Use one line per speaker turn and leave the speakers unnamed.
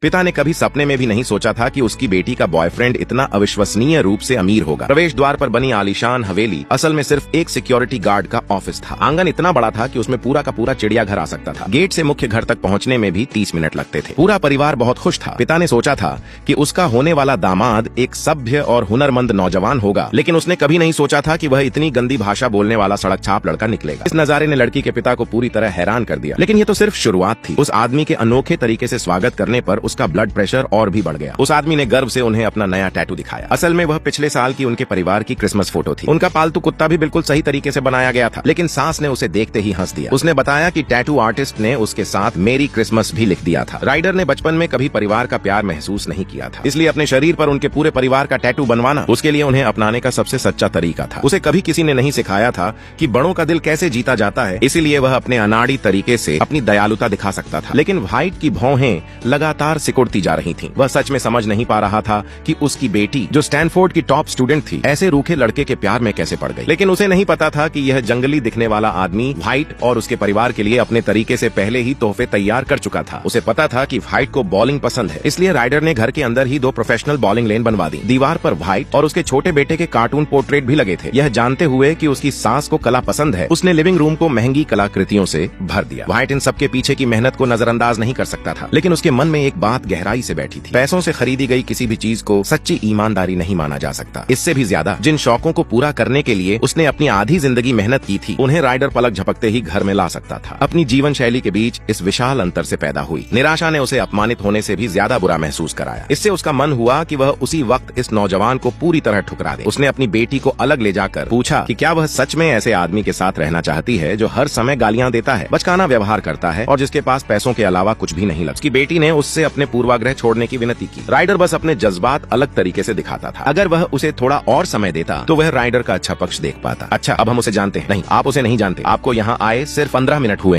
पिता ने कभी सपने में भी नहीं सोचा था कि उसकी बेटी का बॉयफ्रेंड इतना अविश्वसनीय रूप से अमीर होगा। प्रवेश द्वार पर बनी आलीशान हवेली असल में सिर्फ एक सिक्योरिटी गार्ड का ऑफिस था। आंगन इतना बड़ा था कि उसमें पूरा का पूरा चिड़ियाघर आ सकता था। गेट से मुख्य घर तक पहुंचने में भी 30 मिनट लगते थे। पूरा परिवार बहुत खुश था। पिता ने सोचा था कि उसका होने वाला दामाद एक सभ्य और हुनरमंद नौजवान होगा, लेकिन उसने कभी नहीं सोचा था कि वह इतनी गंदी भाषा बोलने वाला सड़क छाप लड़का निकलेगा। इस नजारे ने लड़की के पिता को पूरी तरह हैरान कर दिया, लेकिन ये तो सिर्फ शुरुआत थी। उस आदमी के अनोखे तरीके से स्वागत करने पर उसका ब्लड प्रेशर और भी बढ़ गया। उस आदमी ने गर्व से उन्हें अपना नया टैटू दिखाया। असल में वह पिछले साल की उनके परिवार की क्रिसमस फोटो थी। उनका पालतू कुत्ता भी बिल्कुल सही तरीके से बनाया गया था, लेकिन सास ने उसे देखते ही हंस दिया। उसने बताया कि टैटू आर्टिस्ट ने उसके साथ मेरी क्रिसमस भी लिख दिया था। राइडर ने बचपन में कभी परिवार का प्यार महसूस नहीं किया था, इसलिए अपने शरीर पर उनके पूरे परिवार का टैटू बनवाना उसके लिए उन्हें अपनाने का सबसे सच्चा तरीका था। उसे कभी किसी ने नहीं सिखाया था कि बड़ों का दिल कैसे जीता जाता है, इसीलिए वह अपने अनाड़ी तरीके से अपनी दयालुता दिखा सकता था। लेकिन व्हाइट की भौहें लगातार सिकुड़ती जा रही थीं। वह सच में समझ नहीं पा रहा था कि उसकी बेटी, जो स्टैनफोर्ड की टॉप स्टूडेंट थी, ऐसे रूखे लड़के के प्यार में कैसे पड़ गई। लेकिन उसे नहीं पता था कि यह जंगली दिखने वाला आदमी व्हाइट और उसके परिवार के लिए अपने तरीके से पहले ही तोहफे तैयार कर चुका था। उसे पता था कि व्हाइट को बॉलिंग पसंद है, इसलिए राइडर ने घर के अंदर ही 2 प्रोफेशनल बॉलिंग लेन बनवा दी। दीवार पर व्हाइट और उसके छोटे बेटे के कार्टून पोर्ट्रेट भी लगे थे। यह जानते हुए कि उसकी सास को कला पसंद है, उसने लिविंग रूम को महंगी कलाकृतियों से भर दिया। व्हाइट इन सबके पीछे की मेहनत को नजरअंदाज नहीं कर सकता था, लेकिन उसके मन में एक बात गहराई से बैठी थी। पैसों से खरीदी गई किसी भी चीज को सच्ची ईमानदारी नहीं माना जा सकता। इससे भी ज्यादा जिन शौकों को पूरा करने के लिए उसने अपनी आधी जिंदगी मेहनत की थी, उन्हें राइडर पलक झपकते ही घर में ला सकता था। अपनी जीवन शैली के बीच इस विशाल अंतर से पैदा हुई निराशा ने उसे अपमानित होने से भी ज्यादा बुरा महसूस कराया। इससे उसका मन हुआ कि वह उसी वक्त इस नौजवान को पूरी तरह ठुकरा दे। उसने अपनी बेटी को अलग ले जाकर पूछा कि क्या वह सच में ऐसे आदमी के साथ रहना चाहती है जो हर समय गालियां देता है, बचकाना व्यवहार करता है और जिसके पास पैसों के अलावा कुछ भी नहीं। उसकी बेटी ने उससे अपने पूर्वाग्रह छोड़ने की विनती की। राइडर बस अपने जज्बात अलग तरीके से दिखाता था। अगर वह उसे थोड़ा और समय देता तो वह राइडर का अच्छा पक्ष देख पाता। अच्छा, अब हम उसे जानते हैं। नहीं, आप उसे नहीं जानते। आपको यहाँ आए सिर्फ 15 मिनट हुए हैं।